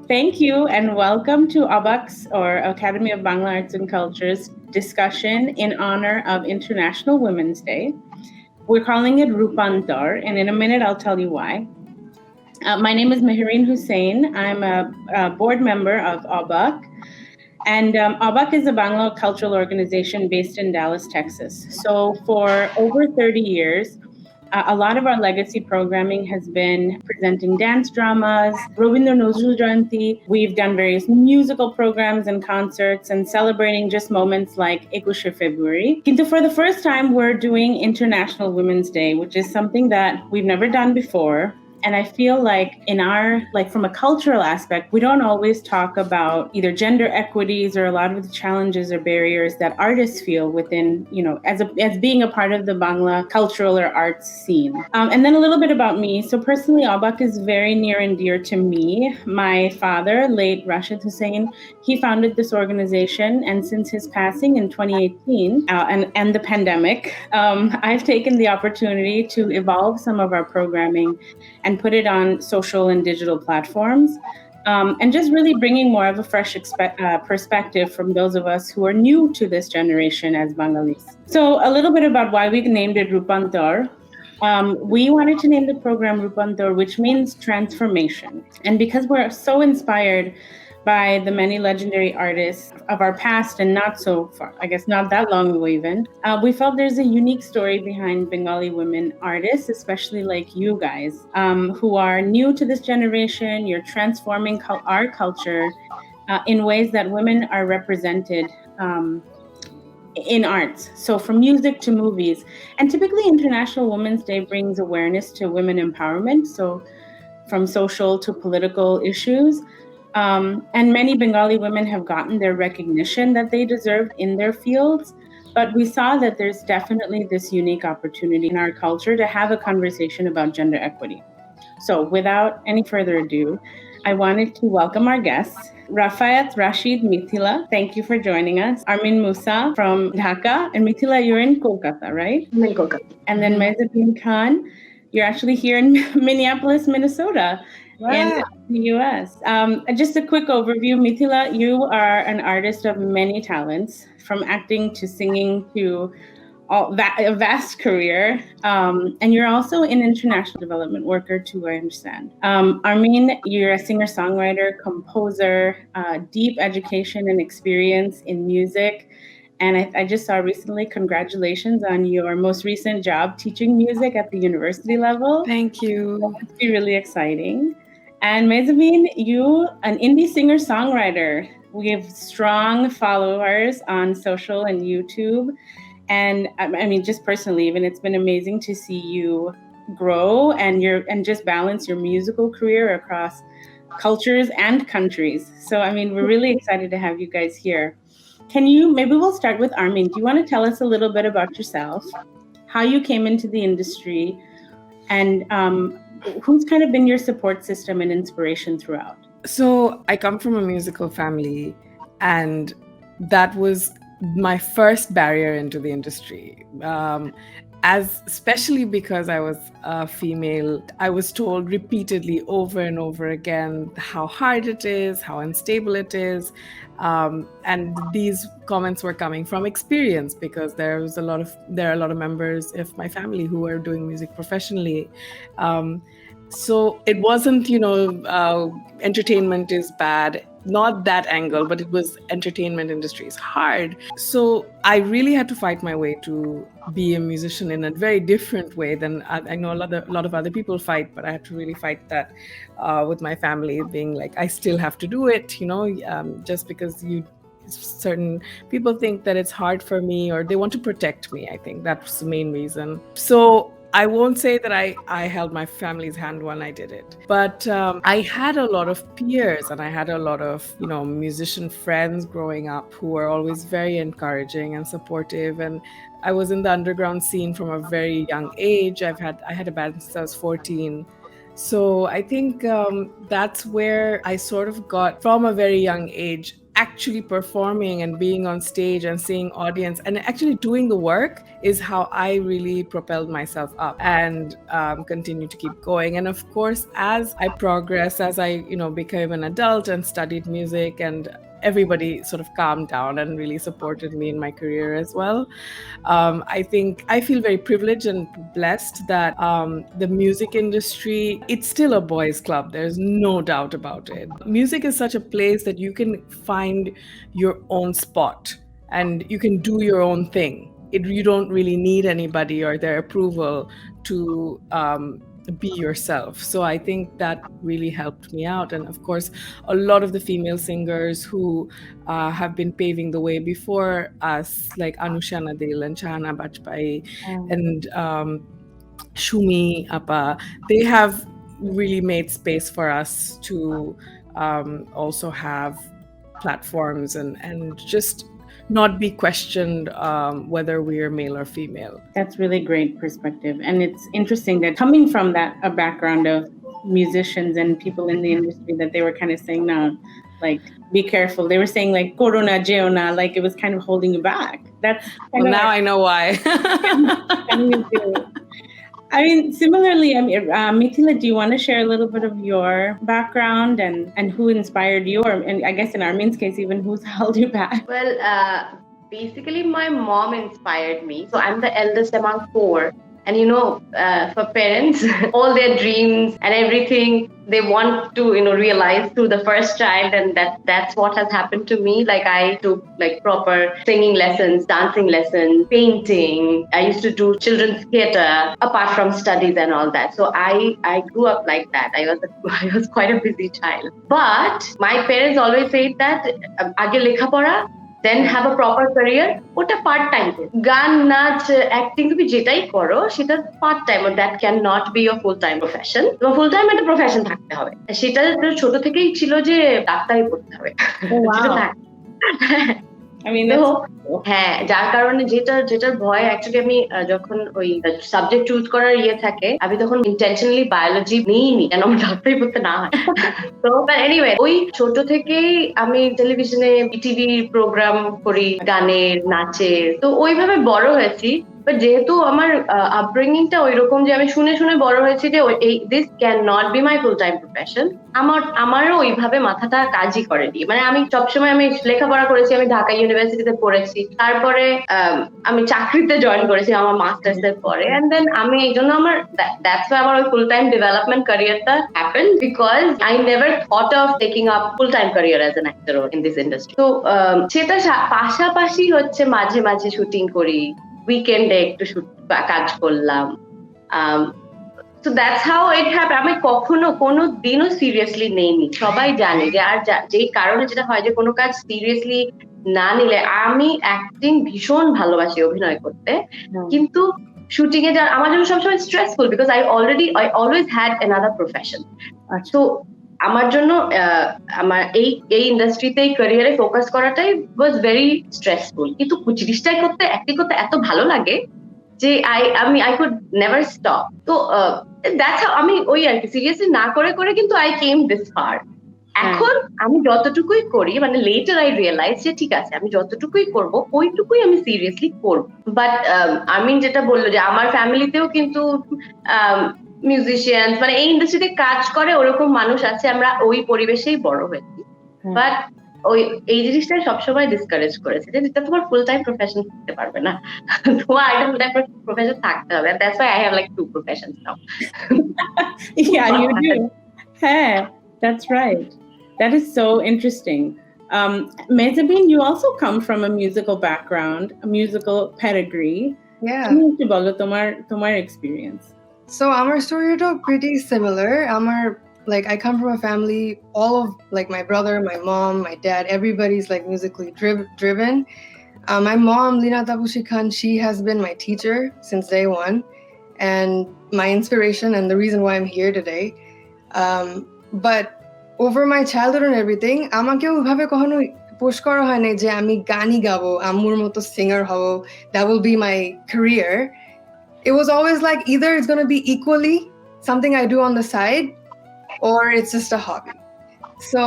Thank you and welcome to ABAC's or Academy of Bangla Arts and Culture's discussion in honor of International Women's Day. We're calling it Rupantor, and in a minute I'll tell you why. My name is Mehreen Hussain. I'm a board member of ABAC. And ABAC is a Bangla cultural organization based in Dallas, Texas. So for over 30 years, a lot of our legacy programming has been presenting dance dramas, Robindra Nazrul Jayanti. We've done various musical programs and concerts and celebrating just moments like 21 February. Kintu for the first time, we're doing International Women's Day, which is something that we've never done before. And I feel like from a cultural aspect, we don't always talk about either gender equities or a lot of the challenges or barriers that artists feel within, as being a part of the Bangla cultural or arts scene. And then a little bit about me. So personally, ABAC is very near and dear to me. My father, late Rashid Hussain, he founded this organization. And since his passing in 2018 and the pandemic, I've taken the opportunity to evolve some of our programming and put it on social and digital platforms, and just really bringing more of a fresh perspective from those of us who are new to this generation as Bengalis. So a little bit about why we named it Rupantor. We wanted to name the program Rupantor, which means transformation. And because we're so inspired by the many legendary artists of our past and not so far, I guess not that long ago even, we felt there's a unique story behind Bengali women artists, especially like you guys, who are new to this generation. You're transforming our culture in ways that women are represented in arts. So from music to movies. And typically International Women's Day brings awareness to women empowerment. So from social to political issues. And many Bengali women have gotten their recognition that they deserve in their fields. But we saw that there's definitely this unique opportunity in our culture to have a conversation about gender equity. So without any further ado, I wanted to welcome our guests, Rafael, Rashid, Mithila. Thank you for joining us. Armin Musa from Dhaka. And Mithila, you're in Kolkata, right? I'm in Kolkata. And then Mezabin Khan, you're actually here in Minneapolis, Minnesota. In the US. Just a quick overview. Mithila, you are an artist of many talents, from acting to singing to a vast career. And you're also an international development worker too, I understand. Armin, you're a singer-songwriter, composer, deep education and experience in music. And I just saw recently, congratulations on your most recent job teaching music at the university level. Thank you. That must be really exciting. And Mezabin, you, an indie singer-songwriter. We have strong followers on social and YouTube. And I mean, just personally, even it's been amazing to see you grow and just balance your musical career across cultures and countries. So, I mean, we're really excited to have you guys here. Maybe we'll start with Armin. Do you want to tell us a little bit about yourself, how you came into the industry, and who's kind of been your support system and inspiration throughout? So I come from a musical family, and that was my first barrier into the industry. Especially because I was a female, I was told repeatedly over and over again how hard it is, how unstable it is. And these comments were coming from experience, because there are a lot of members of my family who are doing music professionally. So it wasn't, entertainment is bad, not that angle, but it was entertainment industry is hard. So I really had to fight my way to be a musician in a very different way than I know a lot of other people fight, but I had to really fight that with my family, being like, I still have to do it, just because certain people think that it's hard for me, or they want to protect me. I think that's the main reason. So I won't say that I held my family's hand when I did it, but I had a lot of peers, and I had a lot of, musician friends growing up who were always very encouraging and supportive. And I was in the underground scene from a very young age. I had a band since I was 14. So I think that's where I sort of got, from a very young age, actually performing and being on stage and seeing audience and actually doing the work is how I really propelled myself up and continue to keep going. And of course, as I progressed, as I became an adult and studied music, and everybody sort of calmed down and really supported me in my career as well. I think I feel very privileged and blessed that the music industry, it's still a boys' club. There's no doubt about it. Music is such a place that you can find your own spot and you can do your own thing. You don't really need anybody or their approval to be yourself. So I think that really helped me out. And of course, a lot of the female singers who have been paving the way before us, like Anusha Nadel and Chahana Bajpai and Shumi Appa, they have really made space for us to also have platforms and just not be questioned whether we are male or female. That's really great perspective. And it's interesting that coming from a background of musicians and people in the industry, that they were kind of saying, no, like, be careful. They were saying like, Corona, Jeona, like it was kind of holding you back. That's now I know why. I mean, similarly, Mithila, do you want to share a little bit of your background and who inspired you, and I guess in Armin's case, even who's held you back? Well, basically, my mom inspired me. So I'm the eldest among four. And for parents, all their dreams and everything they want to, realize through the first child. And that's what has happened to me. Like I took like proper singing lessons, dancing lessons, painting. I used to do children's theater apart from studies and all that. So I grew up like that. I was quite a busy child. But my parents always say that aage lekha pora, then have a proper career, ওটা part time করো। গান, নাচ, acting তুমি যেটাই করো সেটা part time, that can not be your full time profession. তোমার full time একটা প্রফেশন থাকতে হবে। সেটা ছোট থেকেই ছিল যে ডাক্তারি পড়তে হবে। হ্যাঁ, যার কারণে যেটার ভয় অ্যাকচুয়ালি আমি যখন ওই সাবজেক্ট চুজ করার থাকে, আমি তখন ইন্টেনশনালি বায়োলজি নিইনি যেন আমার ডাক্তারি পড়তে না হয়। তো এনিওয়ে, ওই ছোট থেকেই আমি টেলিভিশনে টিভি প্রোগ্রাম করি, গানের, নাচের, তো ওইভাবে বড় হয়েছি। যেহেতু আমার আপব্রিঙ্গিংটা ওইরকম যে আমি শুনে শুনে বড় হয়েছি যে this can not be my full time profession, আমারও ওইভাবে মাথাটা কাজই করেনি। মানে আমি সবসময় আমি লেখাপড়া করেছি, আমি ঢাকা ইউনিভার্সিটিতে পড়েছি, তারপরে আমি চাকরিতে জয়েন করেছি আমার মাস্টার্স এর পরে, এন্ড দেন আমি এই জন্য দ্যাটস ওয়াই আমার ওই ফুল টাইম ডেভেলপমেন্ট ক্যারিয়ারটা happen, because I never thought of taking up full time career as an actor in this industry. তো সেটা পাশাপাশি হচ্ছে মাঝে মাঝে শুটিং করি, উইকেন্ডে একটু কাজ করলাম। So that's how it happened. আমি কোনো দিনও সিরিয়াসলি নেইনি। সবাই জানে যে আর যেই কারণে যেটা হয় যে কোনো কাজ সিরিয়াসলি না নিলে, আমি অ্যাক্টিং ভীষণ ভালোবাসি, অভিনয় করতে, কিন্তু শুটিং এ আমার জন্য সবসময় stressful, because I always had another profession. তো আমার জন্য আমার এই ইন্ডাস্ট্রিতে এই ক্যারিয়ারে ফোকাস করাটাই ওয়াজ ভেরি স্ট্রেসফুল। কিন্তু জিনিসটাই অ্যাক্টিং করতে এত ভালো লাগে যে আই কুড নেভার স্টপ। তো দ্যাটস হাউ আমি ওই আর কি সিরিয়াসলি না করে করে কিন্তু আই কেম দিস ফার। এখন আমি যতটুকুই করি, মানে লেটার আই রিয়েলাইজ যে ঠিক আছে, আমি যতটুকুই করব ওইটুকুই আমি সিরিয়াসলি করব। বাট আমিন যেটা বললো যে আমার ফ্যামিলিতেও কিন্তু মিউজিশিয়ান, মানে এই ইন্ডাস্ট্রিতে কাজ করে ওরকম মানুষ আছে, আমরা ওই পরিবেশেই বড় হয়েছি। বাট এই জিনিসটা সবসময় ডিসকারেজ করেছে যে এটা তোমার ফুল টাইম প্রফেশন করতে পারবে না, তোমার একটা ফুল টাইম প্রফেশন থাকতে হবে। That's why I have like 2 professions now. Yeah, you do. Hey, that's right. That is so interesting. Mezabin, you also come from a musical background, a musical pedigree. Yeah. কি বলো তোমার experience? So our story is pretty similar. I come from a family, all of like my brother, my mom, my dad, everybody's like musically driven. My mom, Lina Tabushi Khan, she has been my teacher since day one and my inspiration and the reason why I'm here today. But over my childhood and everything, আমাকে ওইভাবে কখনো push করা হয় না যে আমি গানই গাবো, আম্মুর মতো সিঙ্গার হব, that will be my career. It was always like either it's going to be equally something I do on the side or it's just a hobby. So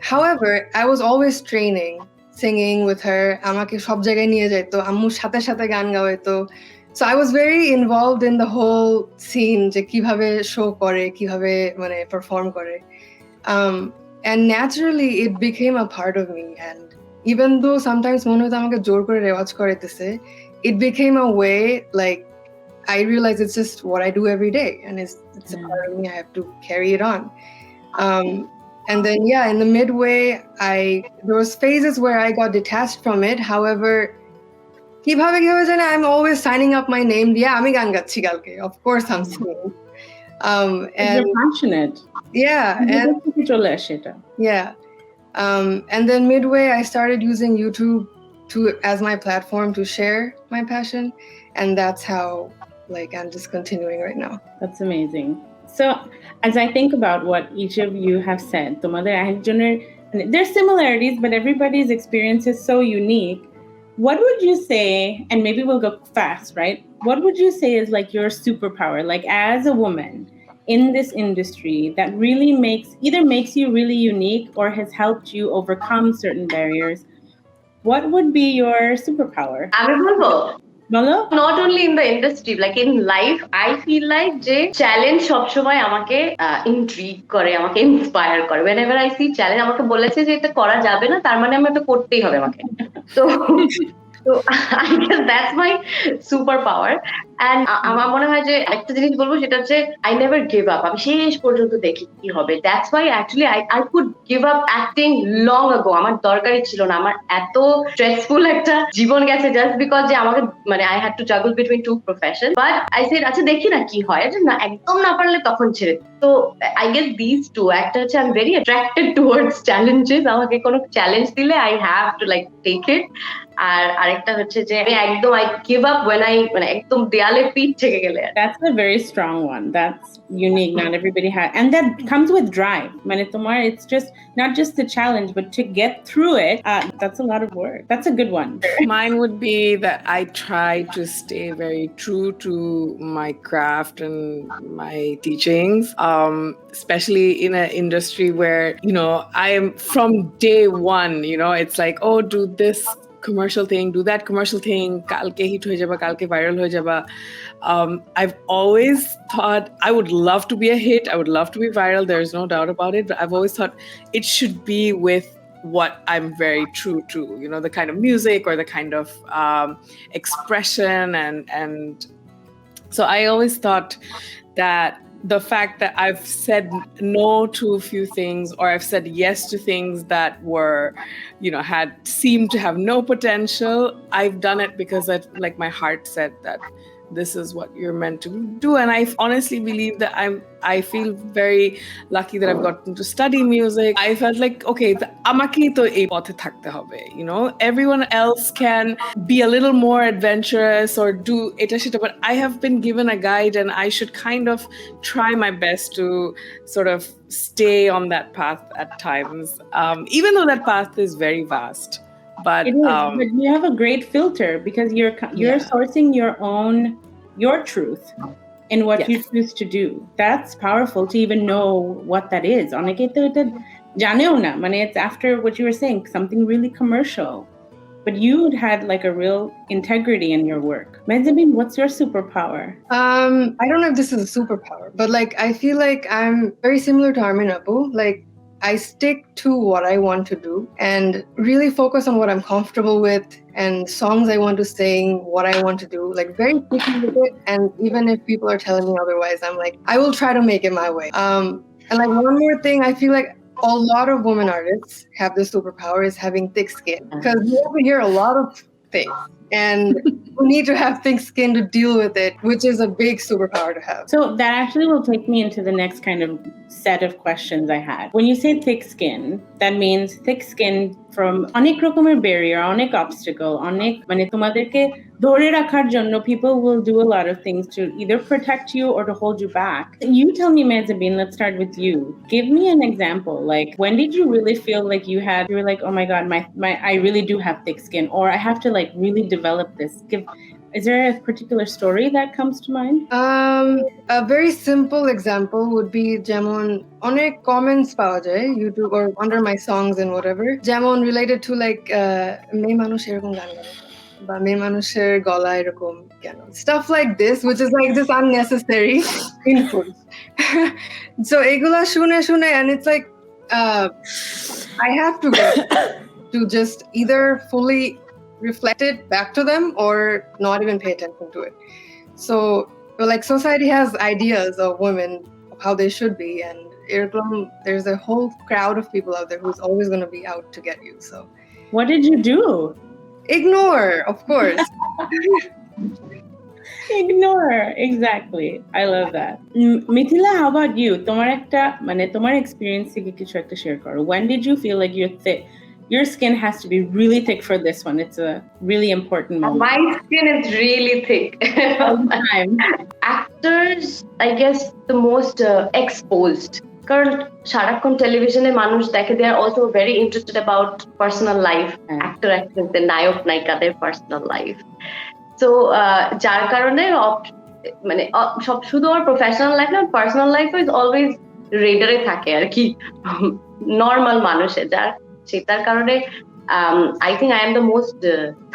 However, I was always training, singing with her. আমাকে সব জায়গায় নিয়ে যাইতো, আম্মুর সাথে সাথে গান গাওয়াইতো. So I was very involved in the whole scene, যে কিভাবে show করে, কিভাবে মানে perform করে. And naturally it became a part of me. And even though sometimes মনে হতো আমাকে জোর করে রেওয়াজ করাইতেছে, it became a way, like I realized it's just what I do every day, and it's a part of me. I have to carry it on. And then in the midway, there was phases where I got detached from it. However, কিভাবে জানি, I'm always signing up my name. আমি গান গাচ্ছি কালকে. Of course I'm singing. And you're passionate. And then midway, I started using YouTube as my platform to share my passion, and that's how I'm just continuing right now. That's amazing. So as I think about what each of you have said, there's similarities, but everybody's experience is so unique. What would you say, and maybe we'll go fast, right? What would you say is like your superpower, like as a woman in this industry, that really makes you really unique or has helped you overcome certain barriers? What would be your superpower? Not only in the industry, like in life, I feel like যে challenge সবসময় আমাকে intrigue করে, আমাকে inspire করে. Whenever I see challenge, আমাকে বলেছে যে এটা করা যাবে না, তার মানে আমি এটা করতেই হবে আমাকে. So I guess that's my superpower. And আমার মনে হয় যে একটা জিনিস বলবো, সেটা হচ্ছে I never give up. আমি শেষ পর্যন্ত দেখি কি হবে. That's why actually I could give up acting long ago. আমার দরকারই ছিল না. আমার এত stressful একটা জীবন গেছে just because যে আমাকে মানে I had to juggle between two professions. But I said আচ্ছা দেখি না কি হয়, যে না একদম না পারলে তখন ছেড়ে। So I guess these two, একটা হচ্ছে I'm very attracted towards challenges. আমাকে কোনো challenge দিলে I have to like take it. আর আরেকটা হচ্ছে যে আমি একদম I give up when মানে একদম দেয়ালে পিঠ থেকে গেলে। That's a very strong one. That's unique. Not everybody has, and that comes with drive. মানে তোমার, it's just not just the challenge, but to get through it. That's a lot of work. That's a good one. Mine would be that I try to stay very true to my craft and my teachings, especially in an industry where, I am from day one, it's like, oh, do this commercial thing, do that commercial thing, kalke hit hoye jaba, kalke viral hoye jaba. I've always thought I would love to be a hit, I would love to be viral, there's no doubt about it, but I've always thought it should be with what I'm very true to, the kind of music or the kind of expression, and so I always thought that the fact that I've said no to a few things, or I've said yes to things that were, had seemed to have no potential, I've done it because my heart said that this is what you're meant to do. And I honestly believe that I feel very lucky that I've gotten to study music. I felt like, okay, amaki to ei pothe thakte hobe, everyone else can be a little more adventurous or do eta sheta, but I have been given a guide, and I should kind of try my best to sort of stay on that path at times, even though that path is very vast. But you have a great filter, because you're sourcing your truth in what you choose to do. That's powerful to even know what that is. It's after what you were saying, something really commercial. But you had like a real integrity in your work. Mezabin, what's your superpower? I don't know if this is a superpower, but I feel like I'm very similar to Armin Abu. I stick to what I want to do and really focus on what I'm comfortable with, and songs I want to sing, what I want to do, very picky with it. And even if people are telling me otherwise, I'm like, I will try to make it my way. And one more thing, I feel like a lot of women artists have this superpower, is having thick skin, because we hear a lot of things, and we need to have thick skin to deal with it, which is a big superpower to have. So that actually will take me into the next kind of set of questions I had. When you say thick skin, that means thick skin from অনেক রকমের barrier, অনেক obstacle, অনেক মানে তোমাদেরকে ধরে রাখার জন্য people will do a lot of things to either protect you or to hold you back. You tell me, Mezabin, let's start with you. Give me an example. When did you really feel like you were like, oh my God, my I really do have thick skin, or I have to really develop this. Is there a particular story that comes to mind? A very simple example would be যেমন অনেক comments পাওয়া যায় YouTube or under my songs and whatever যেমন related to like মেয়ে মানুষ এরকম গান গায় বা মেয়ে মানুষের গলা এরকম কেন stuff like this which is like just unnecessary input. So এগুলা শুনে and it's like I have to get to just either fully reflect it back to them or not even pay attention to it. So like society has ideas of women of how they should be, and there's a whole crowd of people out there who's always going to be out to get you. So what did you do? Ignore, of course. Ignore, exactly. I love that. Mithila, how about you? তোমার experience থেকে কিছু একটা share করো. When did you feel like your skin has to be really thick for this one? It's a really important moment. My skin is really thick. All the time. Actors, I guess, the most exposed. কারণ সারাক্ষণ টেলিভিশনে মানুষ দেখে, they are also very interested about personal life. Actor, actresses, নায়ক নায়িকাদের personal life. So যার কারণে মানে সব শুধু আমার প্রফেশনাল লাইফ না, পার্সোনাল লাইফ ইজ অলওয়েজ রেডারে থাকে আর কি নর্মাল মানুষের, যার সেটার কারণে I think I am the most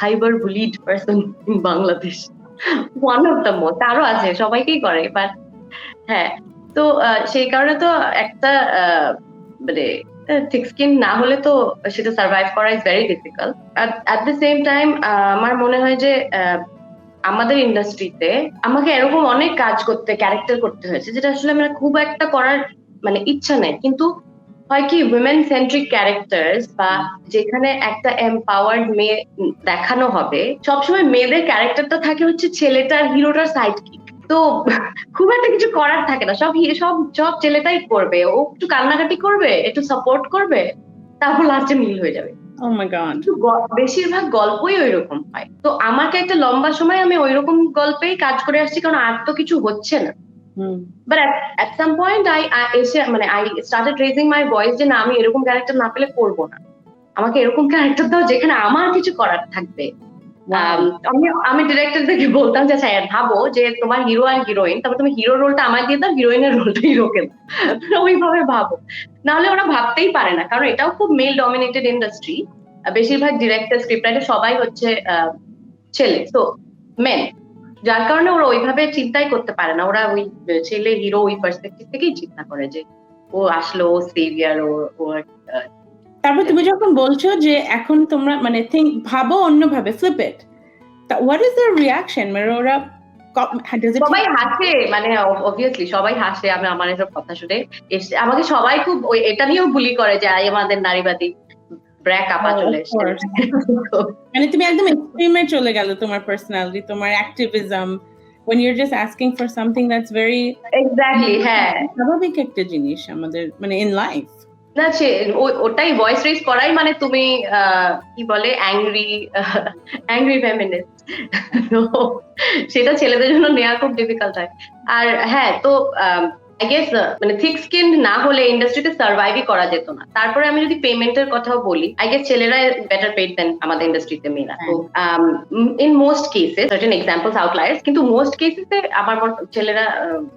cyber bullied person in Bangladesh. One of the most. আরো আছে, সবাইকেই করে, বাট হ্যাঁ, তো সেই কারণে তো একটা মানে থিক স্কিন না হলে তো সেটা সার্ভাইভ করা is very difficult. At the same time আমার মনে হয় যে আমাদের ইন্ডাস্ট্রিতে আমাকে এরকম অনেক কাজ করতে, ক্যারেক্টার করতে হয়েছে যেটা আসলে আমার খুব একটা করার মানে ইচ্ছা নেই, কিন্তু হয় কি উইমেন সেন্ট্রিক ক্যারেক্টার্স বা যেখানে একটা এম্পাওয়ার্ড মেয়ে দেখানো হবে, সবসময় মেয়েদের ক্যারেক্টারটা থাকে হচ্ছে ছেলেটার হিরোটার সাইড কিক, তো খুব একটা কিছু করার থাকে না, সব ছেলেটাই করবে, ও একটু কান্নাকাটি করবে, একটু সাপোর্ট করবে, তারপর লাস্টে মিল হয়ে যাবে। Oh my god. বেশিরভাগ গল্পই ওইরকম হয়, তো আমাকে একটা লম্বা সময় আমি ওইরকম গল্পেই কাজ করে আসছি, কারণ আর তো কিছু হচ্ছে না। But at some point I started raising my voice যে না, আমি এরকম ক্যারেক্টার না পেলে করবো না, আমাকে এরকম ক্যারেক্টার দাও যেখানে আমার কিছু করার থাকবে। আমি ডিরেক্টরদেরকে বলতাম যে ভাবো যে তোমার হিরো আর হিরোইন, তারপর তুমি হিরো রোলটা আমায় দিয়ে দাও, হিরোইনের রোলটা হিরোকে দাও, ওইভাবে ভাবো, নাহলে ওরা ভাবতেই পারে না, কারণ এটাও খুব মেল ডমিনেটেড ইন্ডাস্ট্রি, বেশিরভাগ ডিরেক্টর স্ক্রিপ্ট রাইটার সবাই হচ্ছে ছেলে, তো মেন, যার কারণে ওরা ওইভাবে চিন্তাই করতে পারে না, ওরা ওই ছেলে হিরো ওই পার্সপেক্টিভ থেকেই চিন্তা করে যে ও আসলো, ও সেভিয়ার, ও তারপর তুমি যখন বলছো যে এখন তোমরা মানে ভাবো অন্যভাবে, flip it, what is the reaction? মানে ওরা সবাই হাসে, মানে অবভিয়াসলি সবাই হাসে আমার এসব কথা শুনে, আমাকে সবাই খুব এটা নিয়েও বুলি করে যে আমাদের নারীবাদী ব্র্যাক আপা চলে এসেছে, মানে তুমি একদম এক্সট্রিমে চলে গেল তোমার পার্সোনালিটি, তোমার activism, when you're just asking for something that's very exactly হ্যাঁ স্বাভাবিক একটা জিনিস আমাদের মানে ইন লাইফ না, ওটাই ভয়েস রেজ করাই মানে তুমি কি বলে অ্যাংরি ফেমিনিস্ট, তো সেটা ছেলেদের জন্য নেওয়া খুব ডিফিকাল্ট হয়। আর হ্যাঁ, তো আই গেস মানে থিক স্কিন না হলে ইন্ডাস্ট্রিতে সার্ভাইভই করা যেত না। তারপরে আমি যদি পেমেন্টের কথাও বলি, আই গেস ছেলেরা বেটার পেড দেন আমাদের ইন্ডাস্ট্রিতে মেয়েরা, তো in most cases, certain examples outliers, কিন্তু মোস্ট কেসেসে আমার ছেলেরা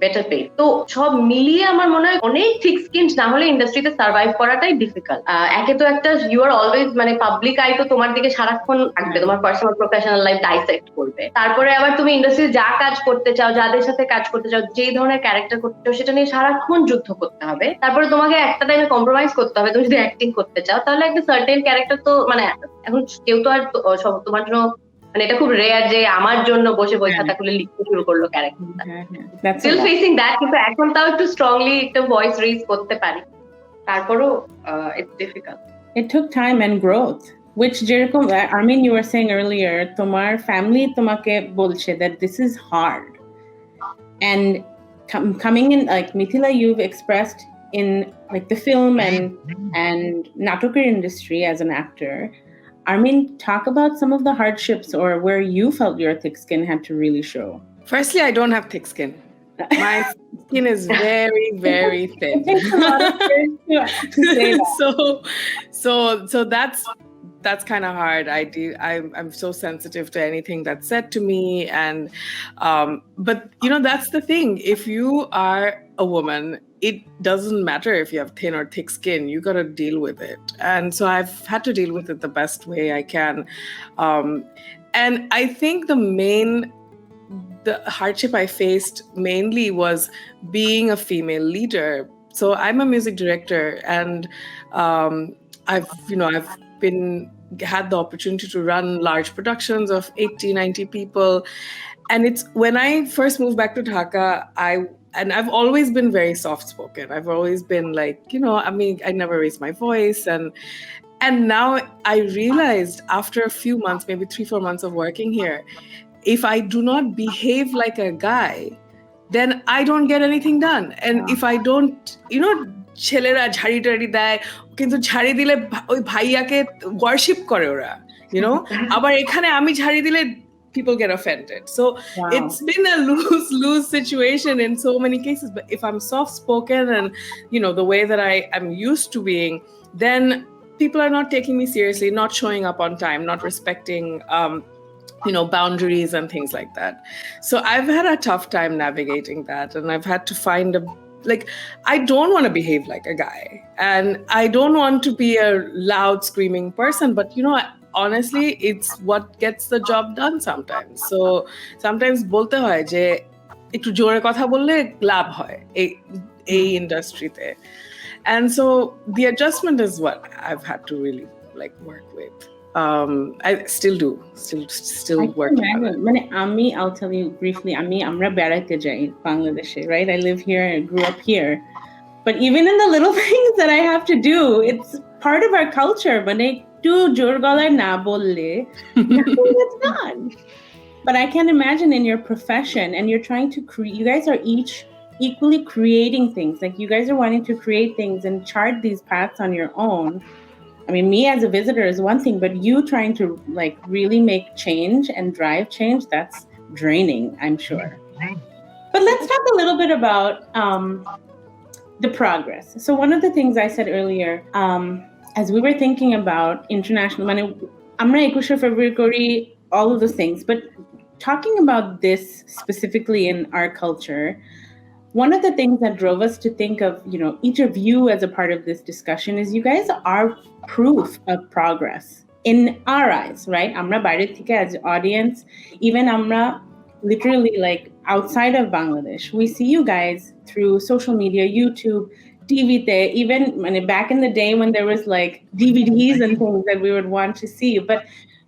বেটার পেড। তো সব মিলিয়ে আমার মনে হয় অনেক থিক স্কিন না হলে ইন্ডাস্ট্রিতে সার্ভাইভ করাটাই ডিফিকাল্ট। একে তো একটা ইউ আর অলওয়েজ মানে পাবলিক আই তো তোমার দিকে সারাক্ষণ থাকবে, তোমার পার্সোনাল প্রফেশনাল লাইফ ডাইসেক্ট করবে, তারপরে আবার তুমি ইন্ডাস্ট্রিতে যা কাজ করতে চাও, যাদের সাথে কাজ করতে চাও, যে ধরনের ক্যারেক্টার করতে চাও, সেটা নিয়ে সারাক্ষণ যুদ্ধ করতে হবে, তারপরে তোমাকে একটা টাইমে কম্প্রোমাইজ করতে হবে। তুমি যদি অ্যাক্টিং করতে চাও তাহলে একটা সার্টেন ক্যারেক্টার তো মানে এখন কেউ তো আর তোমার জন্য মানে এটা খুব রেয়ার যে আমার জন্য বসে বই খাতা খুলে লিখতে শুরু করলো ক্যারেক্টারটা, স্টিল ফেসিং দ্যাট, কিন্তু এখন তাও একটু স্ট্রংলি একটা ভয়েস রেজ করতে পারি, তারপরও it's difficult. It took time and growth, which যেরকম I mean you were saying earlier, তোমার ফ্যামিলি তোমাকে বলছে that this is hard, and coming in like Mithila, you've expressed in like the film and natakar industry as an actor. I mean, talk about some of the hardships or where you felt your thick skin had to really show. Firstly, I don't have thick skin. My skin is very, very thin. It takes a lot of courage to say that. So that's kind of hard. I'm so sensitive to anything that's said to me, and but that's the thing. If you are a woman, it doesn't matter if you have thin or thick skin. You got to deal with it, and so I've had to deal with it the best way I can. And I think the hardship I faced mainly was being a female leader. So I'm a music director, and I've had the opportunity to run large productions of 80, 90 people. And it's when I first moved back to Dhaka, I've always been very soft-spoken. I've always been like, I never raised my voice. And now I realized after a few months, maybe 3-4 months of working here, if I do not behave like a guy, then I don't get anything done. And if I don't, ছেলেরা ঝাড়ি টাড়ি দেয়, কিন্তু ঝাড়ি দিলে ওই ভাইয়াকে worship করে ওরা, আবার এখানে আমি ঝাড়ি দিলে people get offended. So it's been a lose-lose situation in so many cases. But if I'm soft-spoken and, the way that I am used to being, then people are not taking me seriously, not showing up on time, not respecting boundaries and things like that. So I've had a tough time navigating that, and I've had to find I don't want to behave like a guy, and I don't want to be a loud screaming person, but honestly, it's what gets the job done sometimes. So sometimes bolte hoy je ekটু জোরে কথা বললে লাভ হয় এই ইন্ডাস্ট্রিতে, and so the adjustment is what I've had to really work with. I still do work on it. I'll tell you briefly, amra berate jai Bangladesh, right? I live here, I grew up here. But even in the little things that I have to do, it's part of our culture. But ekটু জোর গলায় না বললে nothing gets done. But I can imagine in your profession, and you're trying to you guys are each equally creating things. You guys are wanting to create things and chart these paths on your own. I mean, me as a visitor is one thing, but you trying to really make change and drive change, that's draining, I'm sure. But let's talk a little bit about the progress. So one of the things I said earlier, as we were thinking about international, amra 21 February kori, all of those things, but talking about this specifically in our culture, one of the things that drove us to think of, each of you as a part of this discussion is you guys are proof of progress in our eyes, right? Amra baire theke as audience, even amra literally outside of Bangladesh, we see you guys through social media, YouTube, TV, even back in the day when there was DVDs and things that we would want to see. But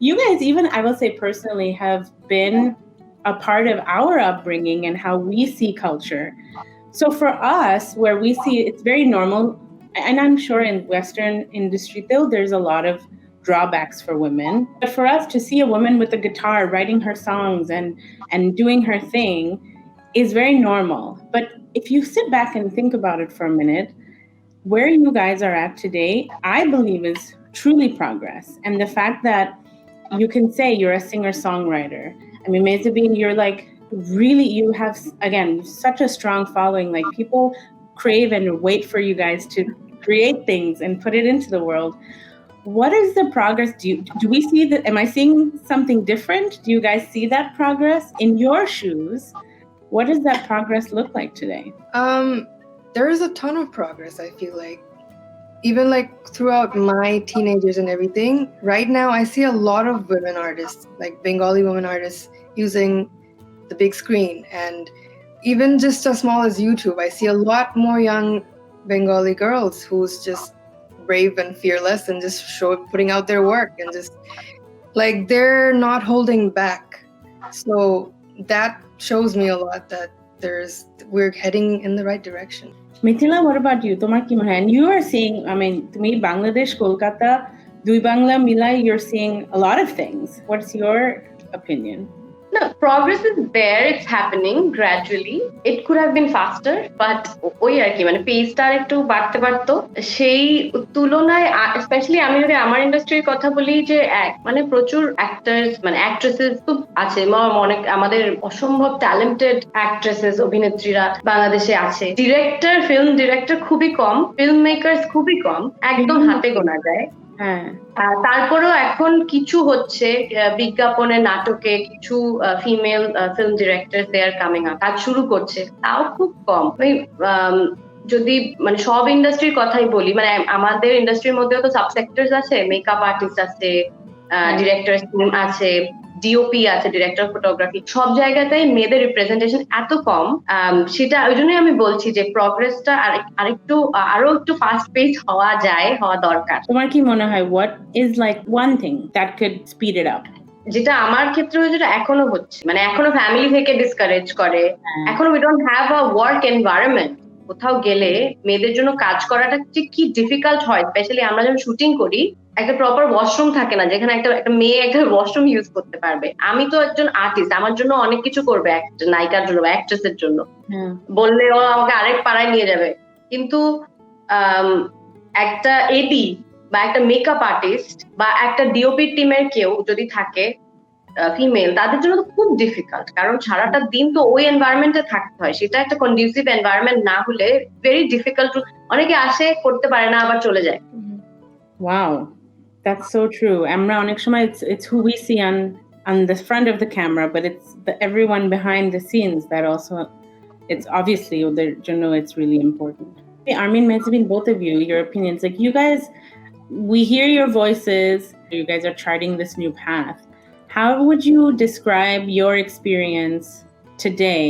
you guys, even I will say personally, have been a part of our upbringing and how we see culture. So for us, where we see it's very normal, and I'm sure in Western industry, there's a lot of drawbacks for women. But for us to see a woman with a guitar writing her songs and doing her thing is very normal. But if you sit back and think about it for a minute, where you guys are at today, I believe is truly progress. And the fact that you can say you're a singer-songwriter. I mean, Mezabeen, you're really, you have, again, such a strong following. People crave and wait for you guys to create things and put it into the world. What is the progress? Do we see that? Am I seeing something different? Do you guys see that progress in your shoes? What does that progress look like today? There is a ton of progress, I feel like. Even throughout my teenagers and everything, right now I see a lot of women artists, Bengali women artists, using the big screen. And even just as small as YouTube, I see a lot more young Bengali girls who's just brave and fearless and just putting out their work and just they're not holding back. So that shows me a lot that we're heading in the right direction. Mithila, what about you? Tomar ki mone hoy? And you are seeing, tumi Bangladesh, Kolkata, Dui Bangla Milai, you're seeing a lot of things. What's your opinion? No, progress is there. It's happening gradually. It could have been faster, but ওই আর কি পেজটা একটু বাড়তে পারতো। সেই তুলনায় specially আমি যদি আমার ইন্ডাস্ট্রির কথা বলি যে প্রচুর অ্যাক্টরস অ্যাক্ট্রেসেস খুব আছে, অনেক আমাদের অসম্ভব ট্যালেন্টেড অ্যাক্ট্রেসেস অভিনেত্রীরা বাংলাদেশে আছে। ফিল্ম ডিরেক্টর খুবই কম, ফিল্ম মেকার্স খুবই কম, একদম হাতে গোনা যায়। হ্যাঁ তারপরেও এখন কিছু হচ্ছে, বিজ্ঞাপনে, নাটকে কিছু female film director they are coming up, কাজ শুরু করছে, তাও খুব কম। যদি মানে সব ইন্ডাস্ট্রির কথাই বলি, মানে আমাদের ইন্ডাস্ট্রির মধ্যেও তো সাবসেক্টরস আছে, মেকআপ আর্টিস্ট আছে, ডিরেক্টর আছে, ডিওপি আছে, ডিরেক্টর ফটোগ্রাফি, সব জায়গাতেই মেয়েদের রিপ্রেজেন্টেশন এত কম। সেটা ওই জন্যই আমি বলছি যে প্রগ্রেসটা আরো একটু ফাস্ট পেস হওয়া দরকার। তোমার কি মনে হয় what is like one thing that could speed it up? যেটা আমার ক্ষেত্রে হয়েছে, যেটা এখনো হচ্ছে, মানে এখনো ফ্যামিলি থেকে ডিসকারেজ করে, এখনো we don't have a work environment. কোথাও গেলে মেয়েদের জন্য কাজ করাটা কি ডিফিকাল্ট হয়, স্পেশালি আমরা যখন শুটিং করি, একটা প্রপার ওয়াশরুম থাকে না যেখানে একটা মেয়ে একটা ওয়াশরুম ইউজ করতে পারবে। আমি তো একজন আর্টিস্ট, আমার জন্য অনেক কিছু করবে একটা নায়িকার জন্য বা অ্যাক্ট্রেসের জন্য, বললে ও আমাকে আরেক পাড়ায় নিয়ে যাবে। কিন্তু একটা এডি বা একটা মেকআপ আর্টিস্ট বা একটা ডিওপি টিমের কেউ যদি থাকে ফিমেল, তাদের জন্য তো খুব ডিফিকাল্ট, কারণ সারাটা দিন তো ওই এনভায়রনমেন্টে থাকতে হয়। সেটা একটা কন্ডিউসিভ এনভায়রনমেন্ট না হলে ভেরি ডিফিকাল্ট। অনেকে আসে, করতে পারে না, আবার চলে যায়। Wow, that's so true. আমরা অনেক সময় it's who we see on the front of the camera, but it's everyone behind the scenes that also, it's obviously ওদের জন্য it's really important. Armin, Mezabin, both of you, your opinions, like you guys, we hear your voices, you guys are charting this new path. How would you describe your experience today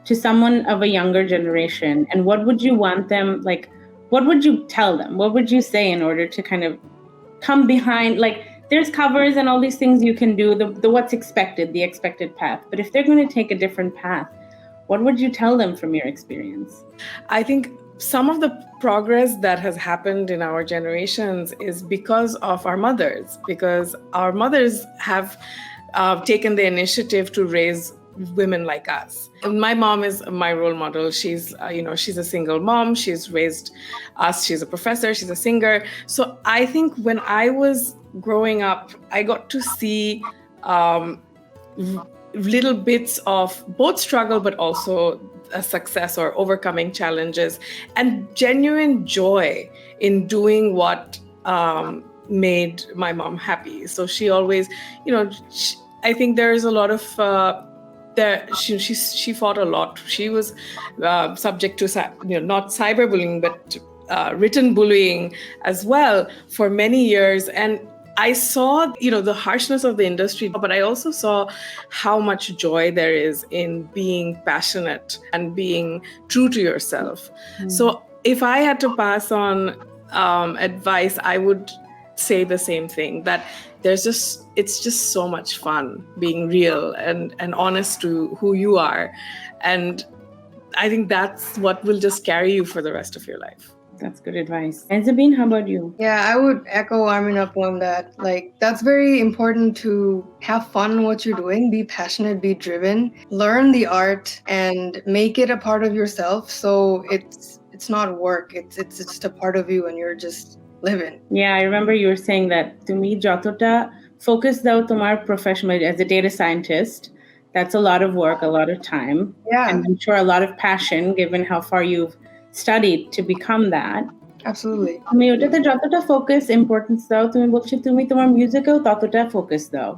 to someone of a younger generation, and what would you want them, like, what would you tell them? What would you say in order to kind of come behind, like, there's covers and all these things you can do, the what's expected, the expected path. But if they're going to take a different path, what would you tell them from your experience? I think some of the progress that has happened in our generations is because of our mothers, because our mothers have taken the initiative to raise women like us. My mom is my role model. She's she's a single mom. She's raised us. She's a professor. She's a singer. So I think when I was growing up, I got to see little bits of both struggle, but also a success or overcoming challenges, and genuine joy in doing what made my mom happy. So she always, I think there is a lot of she fought a lot. She was subject to not cyberbullying, but written bullying as well for many years. And I saw, the harshness of the industry, but I also saw how much joy there is in being passionate and being true to yourself. So if I had to pass on advice, I would say the same thing, that it's just so much fun being real and honest to who you are. And I think that's what will just carry you for the rest of your life. That's good advice. And Zabeen, how about you? Yeah, I would echo Armin up on that. Like, that's very important to have fun in what you're doing, be passionate, be driven, learn the art and make it a part of yourself. So it's not work. It's just a part of you and you're just living. Yeah, I remember you were saying that to me, jotota focus dao tomar professional as a data scientist. That's a lot of work, a lot of time. Yeah. And I'm sure a lot of passion given how far you've studied to become that. Absolutely. তুমি ওটাতে যতটা focus importance দাও, তুমি বলছো তুমি তোমার মিউজিকেও ততটা focus দাও।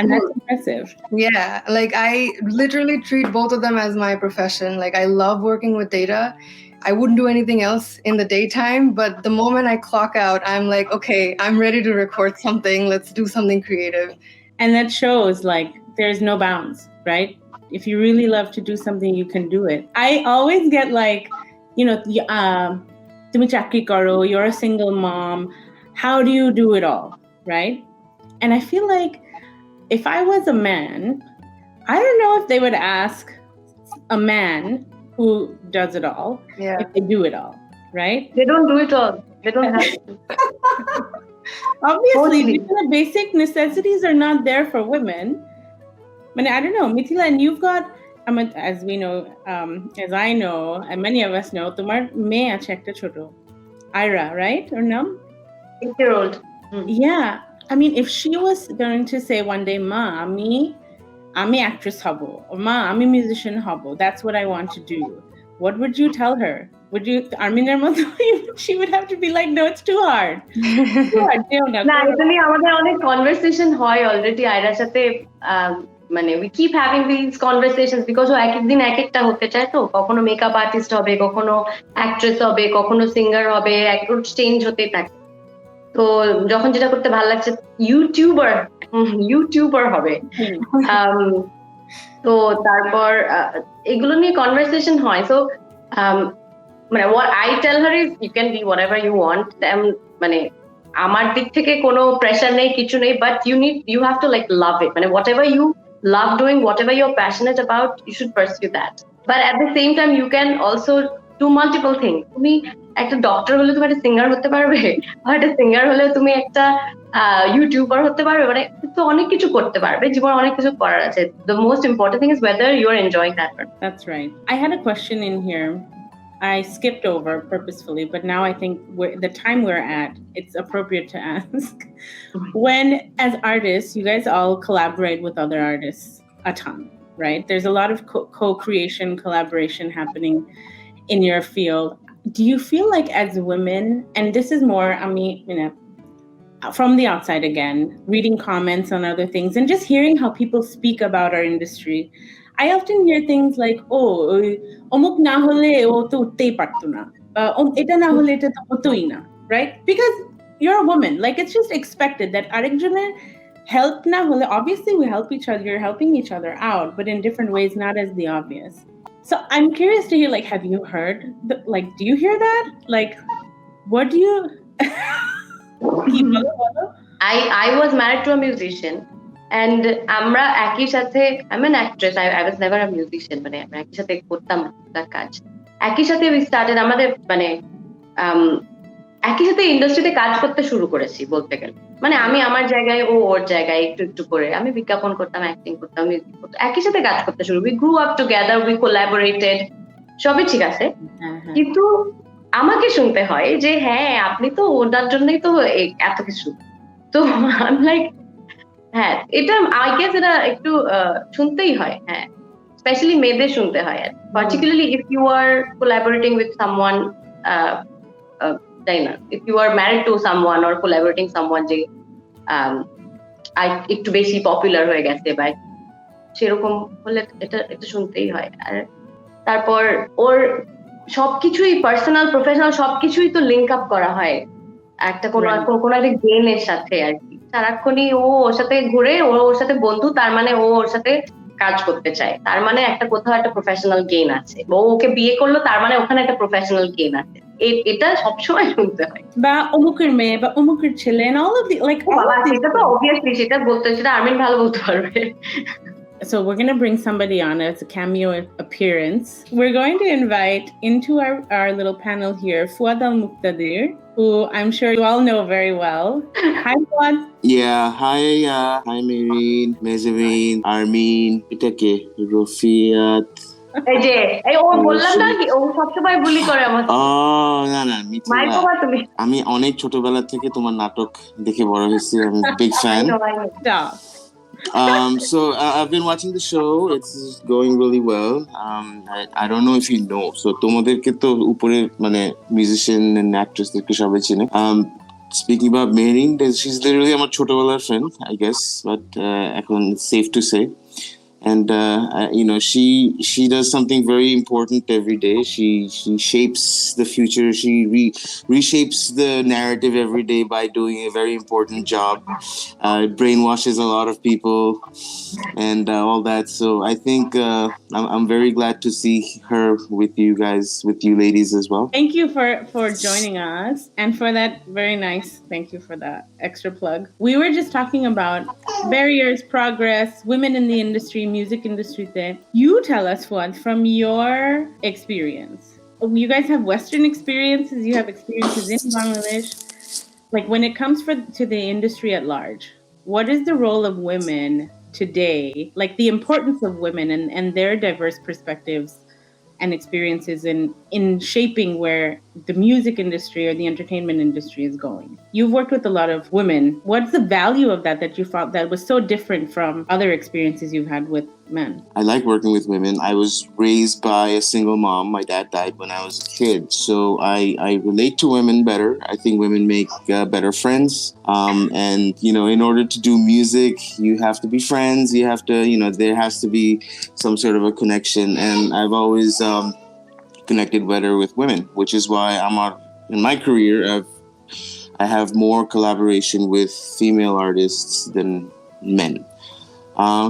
And that's impressive. Yeah, like I literally treat both of them as my profession. Like, I love working with data. I wouldn't do anything else in the daytime, but the moment I clock out, I'm like, okay, I'm ready to record something. Let's do something creative. And that shows like there's no bounds, right? If you really love to do something, you can do it. I always get like, tumi chakri karo, you're a single mom. How do you do it all, right? And I feel like if I was a man, I don't know if they would ask a man who does it all, if they do it all, right? They don't do it all. They don't have to. Obviously, the basic necessities are not there for women. But I don't know, Mithila, and you've got, as we know, as I know, and many of us know, তোমার মেয়ে আছে একটা ছোট, Ira, right? Or no? 8-year-old. Yeah. I mean, if she was going to say one day, Ma, আমি actress হব, or Ma, আমি musician হব, that's what I want to do. what would you tell her? Would you, Armiনের মতো, she would have to be like, no, it's too hard. না, এটা নিয়ে আমাদের অনেক কনভারসেশন হয় অলরেডি আয়রার সাথে। মানে we keep having these conversations because ও এক একদিন এক একটা হতে চায়, তো কখনো মেকআপ আর্টিস্ট হবে, কখনো অ্যাক্ট্রেস হবে, কখনো সিঙ্গার হবে, একটু চেঞ্জ হতেই থাকে। তো যখন যেটা করতে ভালো লাগছে, ইউটিউবার হবে। তো তারপর এগুলো নিয়ে কনভারসেশন হয়। সো মানে what I tell her is you can be whatever you want. মানে আমার দিক থেকে কোনো প্রেশার নেই, কিছু নেই, but you have to like love it. মানে whatever you love doing, whatever you're passionate about, you should pursue that. But at the same time you can also do multiple things. তুমি একটা doctor হলে তুমি একটা singer হতে পারবে, আর একটা singer হলে তুমি একটা ইউটিউবার হতে পারবে, মানে তো অনেক কিছু করতে পারবে, জীবনে অনেক কিছু করার আছে। The most important thing is whether you're enjoying that. That's right. I had a question in here I skipped over purposefully, but now I think the time we're at, it's appropriate to ask. When, as artists, you guys all collaborate with other artists a ton, right? There's a lot of co-creation, collaboration happening in your field. Do you feel like as women, and this is more, I mean, you know, from the outside again, reading comments on other things and just hearing how people speak about our industry, I often hear things like, oh, omuk na hole o to uttei parto na, eta na hole eta to hotoi na, right? Because you're a woman, like it's just expected that arekjoner help na hole, obviously we help each other, you're helping each other out, but in different ways, not as the obvious. So I'm curious to hear, like, have you heard, like, do you hear that? Like, what do you... I was married to a musician, and আমরা একই সাথে, I'm an actress, I was never a musician, মানে আমরা একই সাথে করতাম তার কাজ, একই সাথে we started, আমাদের মানে একই সাথে ইন্ডাস্ট্রিতে কাজ করতে শুরু করেছি বলতে গেলে। মানে আমি আমার জায়গায়, ও ওর জায়গায়, একটু একটু করে আমি বিজ্ঞাপন করতাম, অ্যাক্টিং করতাম, মিউজিক করতাম, একই সাথে কাজ করতে শুরু। We grew up together, we collaborated, সবই ঠিক আছে, কিন্তু আমাকে শুনতে হয় যে হ্যাঁ আপনি তো ওটার জন্যই তো এত কিছু। তো I'm like, হ্যাঁ এটা I guess এটা একটু শুনতেই হয়, হ্যাঁ স্পেশালি মেয়েদের শুনতে হয়, particularly if you are collaborating with someone, তাই না, if you are married to someone or collaborating someone যে একটু বেশি পপুলার হয়ে গেছে বা সেরকম হলে এটা শুনতেই হয়। আর তারপর ওর সবকিছুই পার্সোনাল প্রফেশনাল সবকিছুই তো লিঙ্ক আপ করা হয় একটা কোনো একটা গেমের সাথে আর কি। সারাক্ষণই ও ওর সাথে ঘুরে, ওর সাথে বন্ধু, তার মানে ও ওর সাথে কাজ করতে চায়, তার মানে একটা কোথাও একটা প্রফেশনাল গেইন আছে। ও ওকে বিয়ে করলো, তার মানে ওখানে একটা প্রফেশনাল গেইন আছে। এটা সবসময় শুনতে হয়, বা অমুকের মেয়ে বা অমুকের ছেলে, and all of the like সেটা তো obviously সেটা বলতে, সেটা আর্মিন ভালো বলতে পারবে। So we're going to bring somebody on as a cameo appearance. We're going to invite into our little panel here Fuad Al-Muqtadir, who I'm sure you all know very well. Hi, Fuad. Yeah, hi Marine, Mezavine, Armin, Itake, Rofiat. এই যে ও বললাম না কি, ও সবসময় বুলি করে আমাকে। না মিথিলা, আমি অনেক ছোটবেলা থেকে তোমার নাটক দেখে বড় হয়েছি, আমি big fan. So I've been watching the show. It's going really well. I don't know if you know. So তোমাদেরকে তো উপরে মানে musician and actress দেরকে সবাই চিনে. Speaking about Marine, she's literally আমার ছোটবেলার friend, I guess, but এখন it's safe to say. And you know, she does something very important every day. She shapes the future. She reshapes the narrative every day by doing a very important job. Brainwashes a lot of people and all that. So I think I'm very glad to see her with you guys, with you ladies as well. Thank you for joining us and for that very nice. Thank you for that extra plug. We were just talking about barriers, progress, women in the industry, music industry there. You tell us, Fuad, from your experience. You guys have Western experiences, you have experiences in Bangladesh. Like when it comes to the industry at large, what is the role of women today? Like the importance of women and their diverse perspectives and experiences in shaping where the music industry or the entertainment industry is going. You've worked with a lot of women. What's the value of that you thought that was so different from other experiences you've had with men? I like working with women. I was raised by a single mom. My dad died when I was a kid. So I relate to women better. I think women make better friends. And, in order to do music, you have to be friends. You have to, there has to be some sort of a connection. And I've always connected better with women, which is why in my career, I have more collaboration with female artists than men.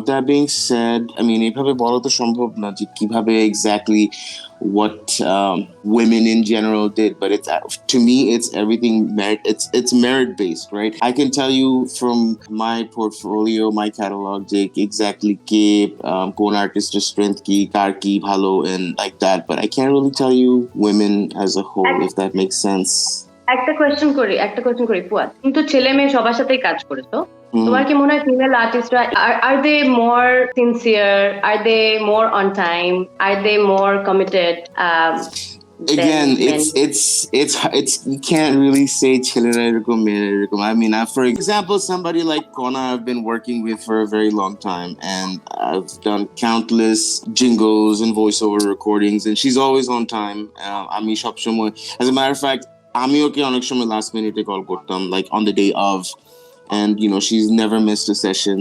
That being said, এইভাবে বলা তো সম্ভব না যে কিভাবে exactly what women in general did, but to me it's everything merit. It's merit based, right? I can tell you from my portfolio, my catalog, exactly কে কোন artist's strength কি কার কি ভালো and like that, but I can't really tell you women as a whole, if that makes sense. একটা question করি ফুয়াদ, তুমি তো ছেলে মেয়ে সবার সাথেই কাজ করেছো, তোমার কি মনে হয় ফিমেল আর্টিস্টরা আর দে মোর সিনসিয়ার, আর দে মোর অন টাইম, আর they more committed? Again, it's you can't really say ছেলেরা এরকম মেয়েরা এরকম. For example, somebody like Kona I've been working with for a very long time, and I've done countless jingles and voiceover recordings, and she's always on time. As a matter of fact, আমি ওকে অনেক সময় last minute call করতাম, like on the day of, and she's never missed a session.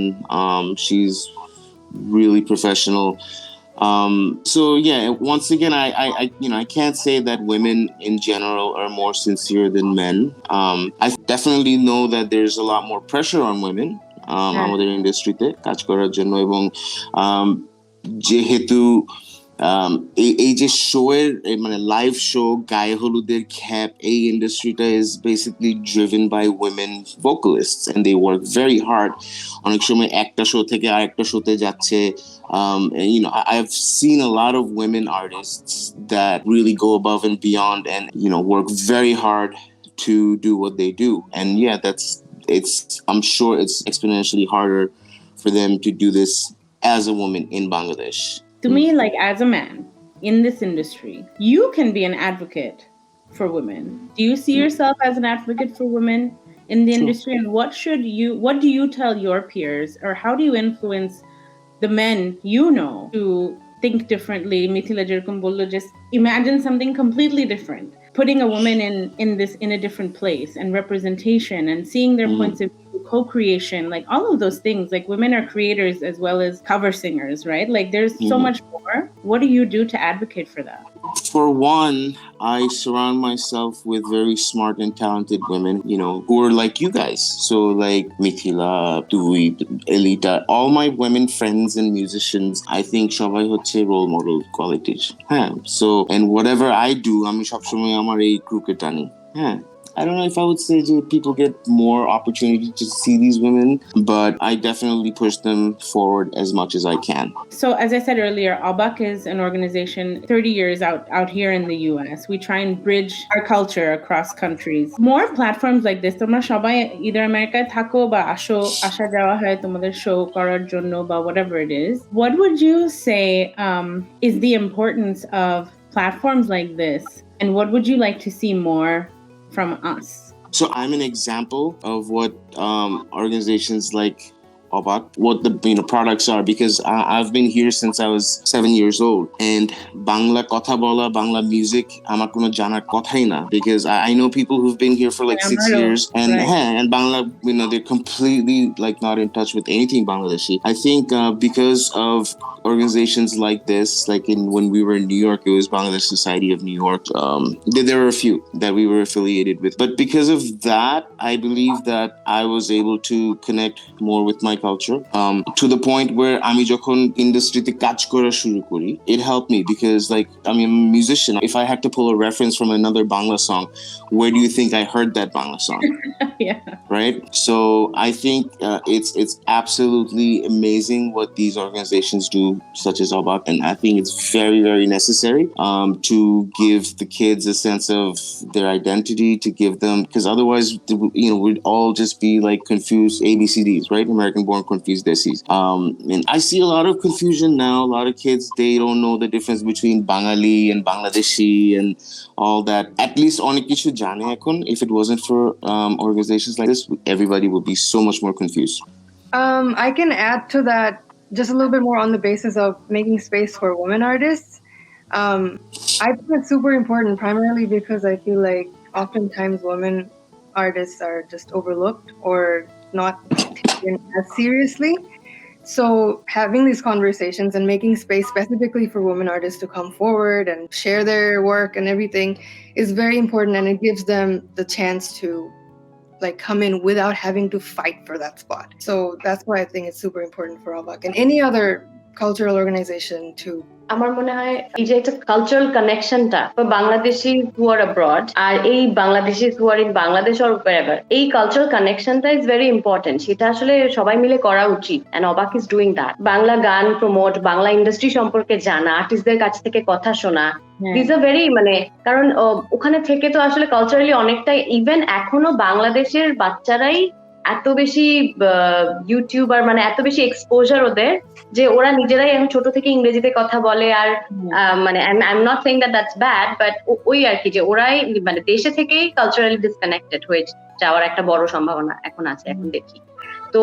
She's really professional. So yeah, once again, I can't say that women in general are more sincere than men. I definitely know that there's a lot more pressure on women আমাদের ইন্ডাস্ট্রিতে কাজ করার জন্য, এবং যেহেতু এই যে show এর লাইভ শো গায়ে হলুদের খ্যাপ, এই ইন্ডাস্ট্রিটা is basically driven by women vocalists, and they work very hard. অনেক সময় একটা শো থেকে আরেকটা শোতে যাচ্ছে. I've seen a lot of women artists that really go above and beyond and work very hard to do what they do, and yeah, I'm sure it's exponentially harder for them to do this as a woman in Bangladesh. To me, like as a man in this industry, you can be an advocate for women. Do you see yourself as an advocate for women in the industry? And what do you tell your peers, or how do you influence the men to think differently? Mithila jerkom bollo, just imagine something completely different. Putting a woman in a different place, and representation, and seeing their points of view, co-creation, like all of those things. Like women are creators as well as cover singers, right? Like there's so much more. What do you do to advocate for that? For one, I surround myself with very smart and talented women, who are like you guys. So like Mithila, Dui, Elita, all my women friends and musicians, I think সবাই হচ্ছে role model qualities. So, and whatever I do, আমি সবসময় আমার এই ক্রুকে টানি. I don't know if I would say that people get more opportunity to see these women, but I definitely push them forward as much as I can. So as I said earlier, ABAC is an organization 30 years out here in the US. We try and bridge our culture across countries. More platforms like this, তোমরা সবাই either আমেরিকায় থাকো বা আসা যাওয়া হয় তোমাদের show করার জন্য বা whatever it is. What would you say is the importance of platforms like this, and what would you like to see more from us? So I'm an example of what organizations like ABAC, what the products are, because I've been here since I was 7 years old, and Bangla kotha bola, Bangla music আমার কোনো জানার কথাই না, because I know people who've been here for like 6 years, and and Bangla, they're completely like not in touch with anything Bangladeshi. I think because of organizations like this, like when we were in New York, it was Bangladesh Society of New York. There were a few that we were affiliated with, but because of that, I believe that I was able to connect more with my culture, to the point where আমি যখন ইন্ডাস্ট্রিতে কাজ করা শুরু করি, it helped me, because like I'm a musician. If I had to pull a reference from another Bangla song, where do you think I heard that Bangla song? Yeah. Right? So I think it's absolutely amazing what these organizations do, such as ABAC, and I think it's very, very necessary to give the kids a sense of their identity, to give them, because otherwise, we'd all just be like confused ABCDs, right? American born confused Desis. And I see a lot of confusion now. A lot of kids, they don't know the difference between Bangali and Bangladeshi and all that. At least অনেক কিছু জানে এখন. If it wasn't for organizations like this, everybody would be so much more confused. I can add to that just a little bit more on the basis of making space for women artists. I think it's super important, primarily because I feel like oftentimes women artists are just overlooked or not taken as seriously. So having these conversations and making space specifically for women artists to come forward and share their work and everything is very important, and it gives them the chance to like come in without having to fight for that spot. So that's why I think it's super important for ABAC and any other cultural organization to আমার মনে হয় এই যে একটা cultural কানেকশনটা বাংলাদেশি হু আর abroad আর এই বাংলাদেশি হু আর in Bangladesh or wherever, এই cultural কানেকশনটা ইজ ভেরি ইম্পর্টেন্ট। সেটা আসলে সবাই মিলে করা উচিত, এন্ড অবাক ইজ ডুইং দ্যাট। বাংলা গান প্রমোট, বাংলা ইন্ডাস্ট্রি সম্পর্কে জানা, আর্টিস্টদের কাছ থেকে কথা শোনা, দিস আর ভেরি কারণ ওখানে থেকে তো আসলে কালচারালি অনেকটাই, ইভেন এখনো বাংলাদেশের বাচ্চারাই এত বেশি ইউটিউবার, এত বেশি এক্সপোজার ওদের, যে ওরা নিজেরাই এখন ছোট থেকে ইংরেজিতে কথা বলে। আর I am not saying that's bad, but ওই আর কি, যে ওরাই দেশে থেকেই কালচারালি ডিসকানেক্টেড হয়ে যাওয়ার একটা বড় সম্ভাবনা এখন আছে, এখন দেখি। তো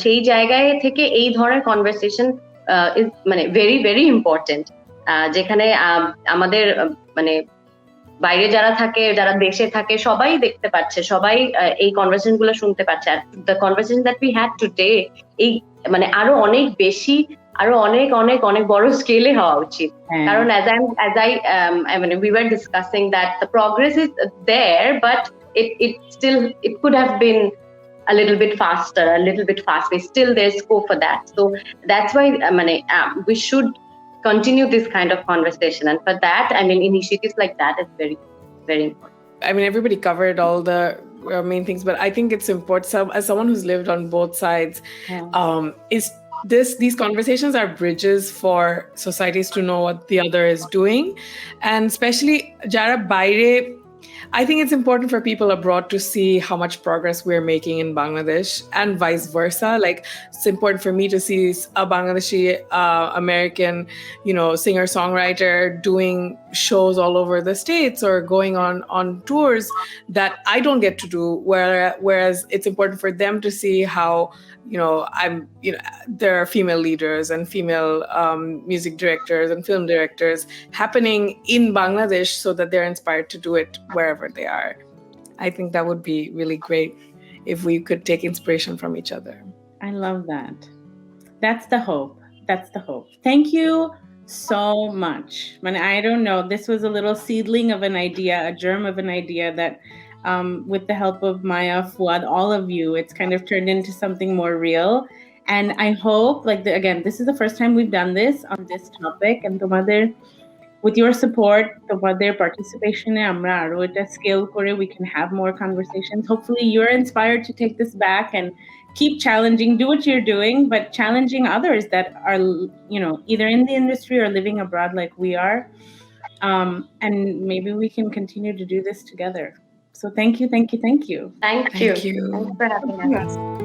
সেই জায়গায় থেকে এই ধরনের conversation is very very important, যেখানে আমাদের বাইরে যারা থাকে, যারা দেশে থাকে, সবাই দেখতে পাচ্ছে, সবাই এই কনভারসেশন গুলো শুনতে পাচ্ছে। Are the conversation that we had today, এই আরো অনেক বেশি, আরো অনেক অনেক অনেক বড় স্কেলে হওয়া উচিত। কারণ we were discussing that the progress is there, but it could have been a little bit faster, a little bit faster. Still there's scope for that. So that's why we should continue this kind of conversation, and for that initiatives like that is very very important. Everybody covered all the main things, but I think it's important, as someone who's lived on both sides, these conversations are bridges for societies to know what the other is doing, and especially jara baire, I think it's important for people abroad to see how much progress we're making in Bangladesh, and vice versa. Like, it's important for me to see a Bangladeshi American, singer-songwriter doing shows all over the States or going on tours that I don't get to do. Whereas it's important for them to see how, there are female leaders and female music directors and film directors happening in Bangladesh, so that they're inspired to do it wherever they are. I think that would be really great if we could take inspiration from each other. I love that. That's the hope. Thank you so much. I don't know, this was a little seedling of an idea, a germ of an idea that with the help of Maya, Fuad, all of you, it's kind of turned into something more real. And I hope, again, this is the first time we've done this on this topic, and with your support, tomader participation, amra aro eta scale kore we can have more conversations. Hopefully you're inspired to take this back and keep challenging, do what you're doing, but challenging others that are, either in the industry or living abroad like we are. And maybe we can continue to do this together. So thank you. Thank you. Thanks for having us.